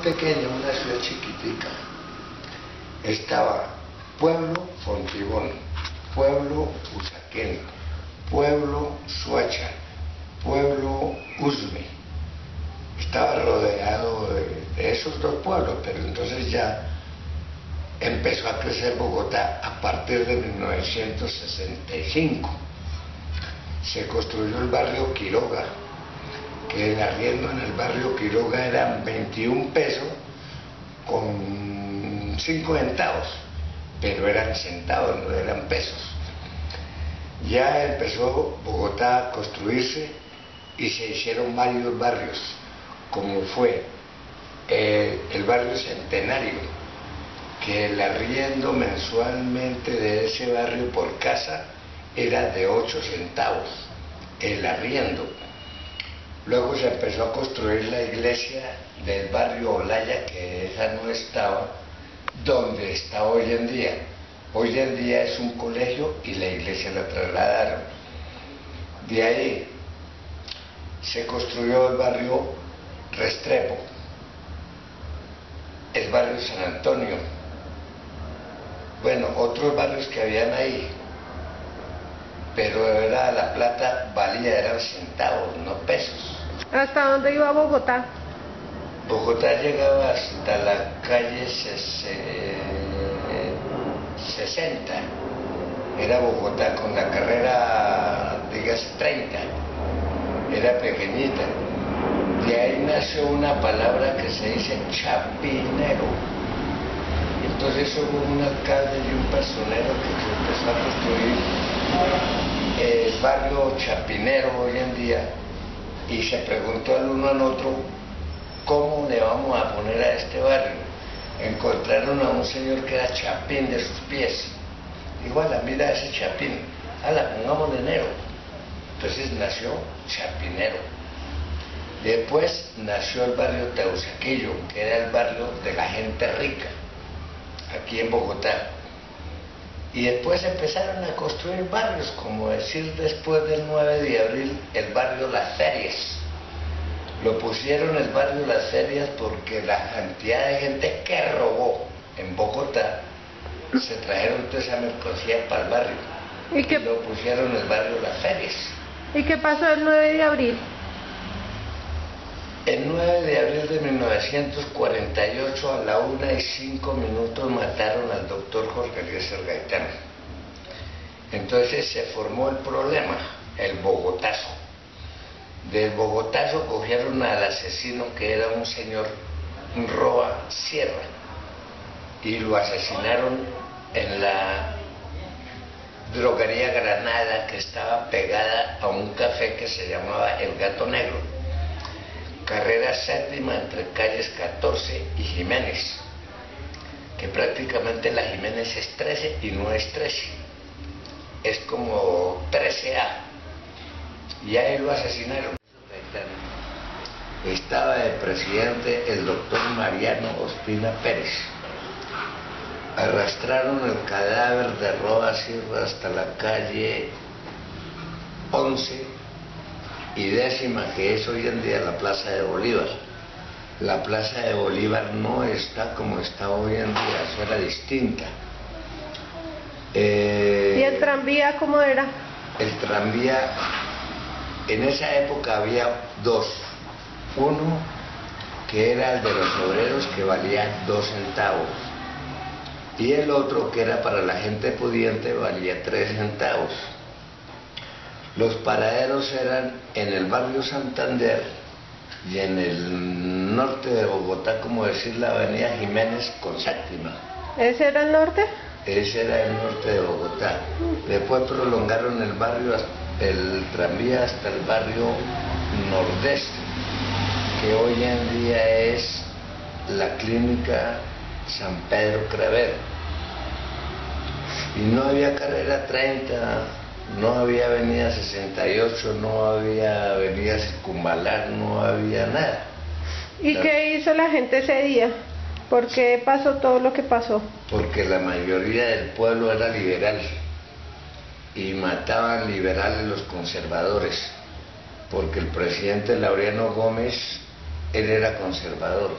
pequeña, una ciudad chiquitica. Estaba Pueblo Fontibón, Pueblo Usaquén, Pueblo Suacha, Pueblo Usme. Estaba rodeado de esos dos pueblos, pero entonces ya empezó a crecer Bogotá a partir de 1965. Se construyó el barrio Quiroga, que el arriendo en el barrio Quiroga eran 21 pesos con 5 centavos, pero eran centavos, no eran pesos. Ya empezó Bogotá a construirse y se hicieron varios barrios, como fue el barrio Centenario, que el arriendo mensualmente de ese barrio por casa era de 8 centavos, el arriendo. Luego se empezó a construir la iglesia del barrio Olaya, que esa no estaba donde está hoy en día. Hoy en día es un colegio y la iglesia la trasladaron. De ahí se construyó el barrio Restrepo, el barrio San Antonio, bueno, otros barrios que habían ahí, pero era la plata valía, eran centavos, no pesos. ¿Hasta dónde iba Bogotá? Bogotá llegaba hasta la calle 60, era Bogotá con la carrera, dígase, 30, era pequeñita. De ahí nació una palabra que se dice chapinero. Entonces hubo un alcalde y un personero que se empezó a construir el barrio Chapinero hoy en día, y se preguntó el uno al otro, ¿cómo le vamos a poner a este barrio? Encontraron a un señor que era chapín de sus pies. Igual, mira ese chapín, pongámosle Nero. Entonces nació Chapinero. Después nació el barrio Teusaquillo, que era el barrio de la gente rica, aquí en Bogotá. Y después empezaron a construir barrios, como decir, después del 9 de abril, el barrio Las Ferias. Lo pusieron el barrio Las Ferias porque la cantidad de gente que robó en Bogotá, se trajeron toda esa mercancía para el barrio. ¿Y lo pusieron el barrio Las Ferias. ¿Y qué pasó el 9 de abril? El 9 de abril de 1948 a la 1:05 mataron al doctor Jorge Eliezer Gaitán. Entonces se formó el problema, el Bogotazo. Del Bogotazo cogieron al asesino, que era un señor Roa Sierra, y lo asesinaron en la droguería Granada, que estaba pegada a un café que se llamaba El Gato Negro, carrera séptima entre calles 14 y Jiménez, que prácticamente la Jiménez es 13 y no es 13, es como 13A, y ahí lo asesinaron. Estaba de presidente el doctor Mariano Ospina Pérez. Arrastraron el cadáver de Roa Sierra hasta la calle 11 y 10ª, que es hoy en día la Plaza de Bolívar. La Plaza de Bolívar no está como está hoy en día, eso era distinta. ¿Y el tranvía cómo era? El tranvía, en esa época había dos. Uno que era el de los obreros, que valía 2 centavos. Y el otro, que era para la gente pudiente, valía 3 centavos. Los paraderos eran en el barrio Santander y en el norte de Bogotá, como decir la avenida Jiménez con séptima. ¿Ese era el norte? Ese era el norte de Bogotá. Después prolongaron el barrio, el tranvía hasta el barrio Nordeste, que hoy en día es la clínica San Pedro Cravero. Y no había carrera 30, no había avenida 68, no había avenida Circunvalar, no había nada. ¿Y qué hizo la gente ese día? ¿Por qué pasó todo lo que pasó? Porque la mayoría del pueblo era liberal y mataban liberales los conservadores, porque el presidente Laureano Gómez, él era conservador.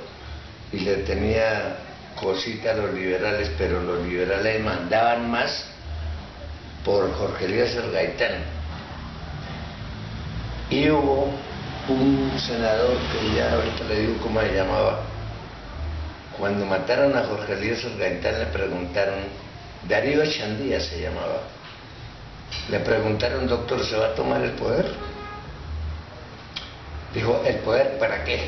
y le tenía cosita a los liberales, pero los liberales mandaban más por Jorge Eliezer Gaitán. Y hubo un senador que ya ahorita le digo cómo se llamaba. Cuando mataron a Jorge Eliezer Gaitán le preguntaron, Darío Echandía se llamaba, le preguntaron, doctor, ¿se va a tomar el poder? Dijo, ¿el poder para qué?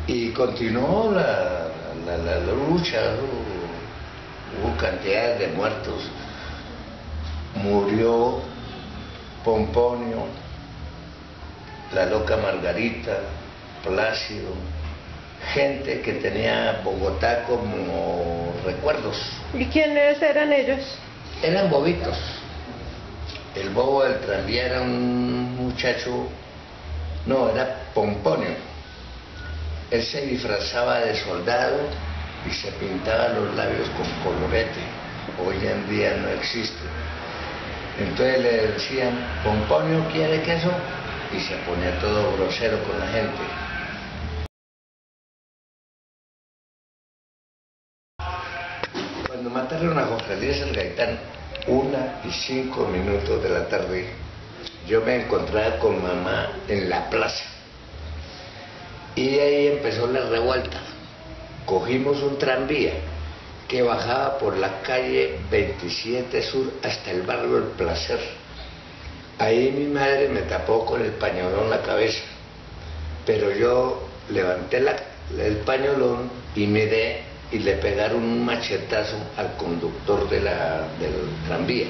Y continuó la lucha, hubo cantidades de muertos, murió Pomponio, la loca Margarita, Plácido, gente que tenía Bogotá como recuerdos. ¿Y quiénes eran ellos? Eran bobitos. El bobo del tranvía era un muchacho, no, era Pomponio. Él se disfrazaba de soldado y se pintaba los labios con colorete. Hoy en día no existe. Entonces le decían, Pomponio quiere queso, y se ponía todo grosero con la gente. Cuando mataron a Jorge Eliezer Gaitán, 1:05 de la tarde, yo me encontraba con mamá en la plaza. Y ahí empezó la revuelta. Cogimos un tranvía que bajaba por la calle 27 Sur hasta el barrio El Placer. Ahí mi madre me tapó con el pañolón la cabeza, pero yo levanté el pañolón y miré y le pegaron un machetazo al conductor del tranvía.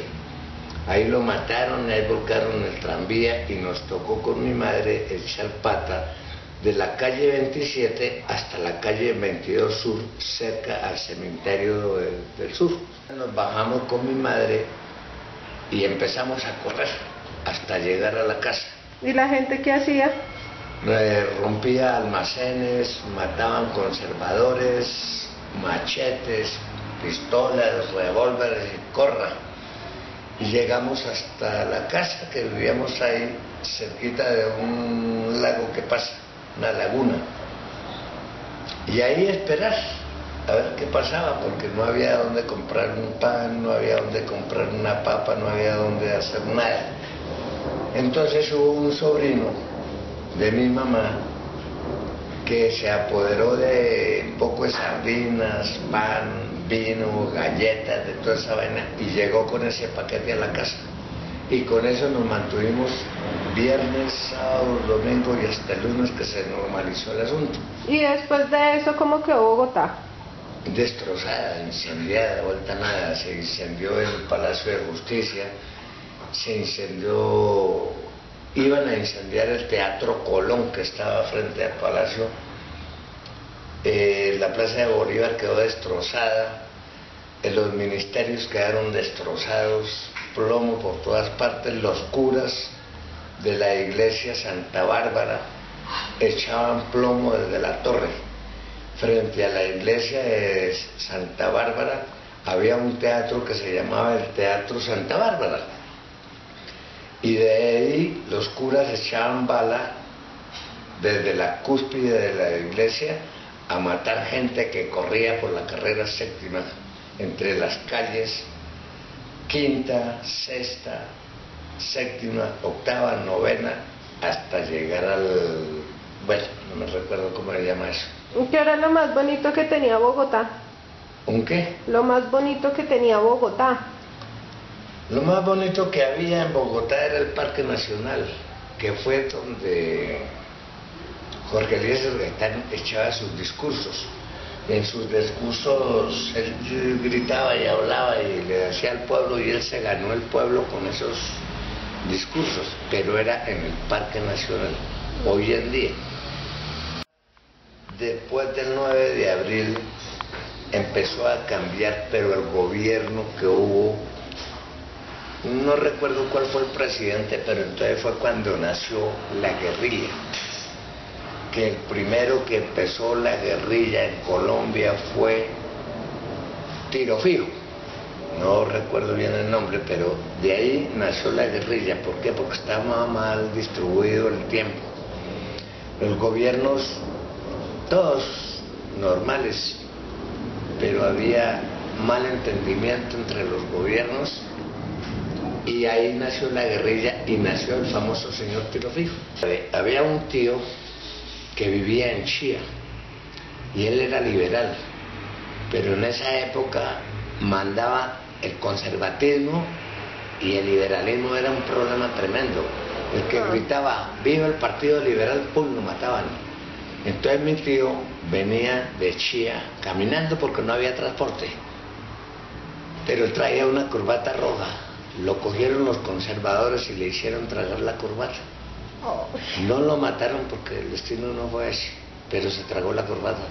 Ahí lo mataron, ahí volcaron el tranvía y nos tocó con mi madre echar pata de la calle 27 hasta la calle 22 Sur, cerca al cementerio del sur. Nos bajamos con mi madre y empezamos a correr hasta llegar a la casa. ¿Y la gente qué hacía? Rompía almacenes, mataban conservadores, machetes, pistolas, revólveres y corra. Y llegamos hasta la casa que vivíamos ahí, cerquita de un lago que pasa, una laguna. Y ahí esperar a ver qué pasaba, porque no había dónde comprar un pan, no había dónde comprar una papa, no había dónde hacer nada. Entonces hubo un sobrino de mi mamá que se apoderó de un poco de sardinas, pan, vino, galletas, de toda esa vaina, y llegó con ese paquete a la casa. Y con eso nos mantuvimos viernes, sábado, domingo y hasta el lunes que se normalizó el asunto. ¿Y después de eso cómo quedó Bogotá? Destrozada, incendiada, vuelta a nada. Se incendió el Palacio de Justicia, se incendió, iban a incendiar el Teatro Colón que estaba frente al Palacio, la Plaza de Bolívar quedó destrozada, los ministerios quedaron destrozados, plomo por todas partes. Los curas de la iglesia Santa Bárbara echaban plomo desde la torre. Frente a la iglesia de Santa Bárbara había un teatro que se llamaba el Teatro Santa Bárbara, y de ahí los curas echaban bala desde la cúspide de la iglesia a matar gente que corría por la carrera séptima entre las calles quinta, sexta, séptima, octava, novena, hasta llegar bueno, no me recuerdo cómo se llama eso. ¿Qué era lo más bonito que tenía Bogotá? ¿Un qué? Lo más bonito que tenía Bogotá. Lo más bonito que había en Bogotá era el Parque Nacional, que fue donde Jorge Eliezer Gaitán echaba sus discursos. En sus discursos él gritaba y hablaba y le decía al pueblo, y él se ganó el pueblo con esos discursos, pero era en el Parque Nacional. Hoy en día, después del 9 de abril, empezó a cambiar, pero el gobierno que hubo, no recuerdo cuál fue el presidente, pero entonces fue cuando nació la guerrilla. Que el primero que empezó la guerrilla en Colombia fue Tiro Fijo. No recuerdo bien el nombre, pero de ahí nació la guerrilla. ¿Por qué? Porque estaba mal distribuido el tiempo. Los gobiernos todos normales, pero había mal entendimiento entre los gobiernos y ahí nació la guerrilla y nació el famoso señor Tiro Fijo. Había un tío que vivía en Chía y él era liberal, pero en esa época mandaba el conservatismo y el liberalismo era un problema tremendo. El que gritaba viva el Partido Liberal, ¡pum!, lo mataban. Entonces mi tío venía de Chía caminando porque no había transporte, pero él traía una corbata roja. Lo cogieron los conservadores y le hicieron tragar la corbata. No lo mataron porque el destino no fue ese, pero se tragó la corbata.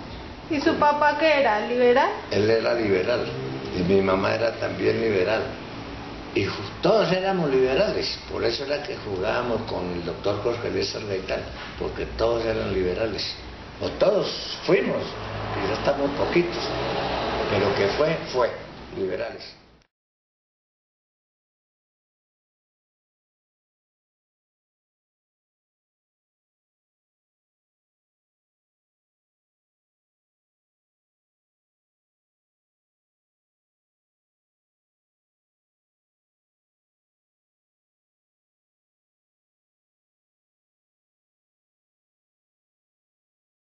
¿Y su papá qué era? ¿Liberal? Él era liberal y mi mamá era también liberal. Y todos éramos liberales, por eso era que jugábamos con el doctor Jorge Luis Gaitán, porque todos eran liberales. O todos fuimos, y ya estamos poquitos, pero que fue liberales.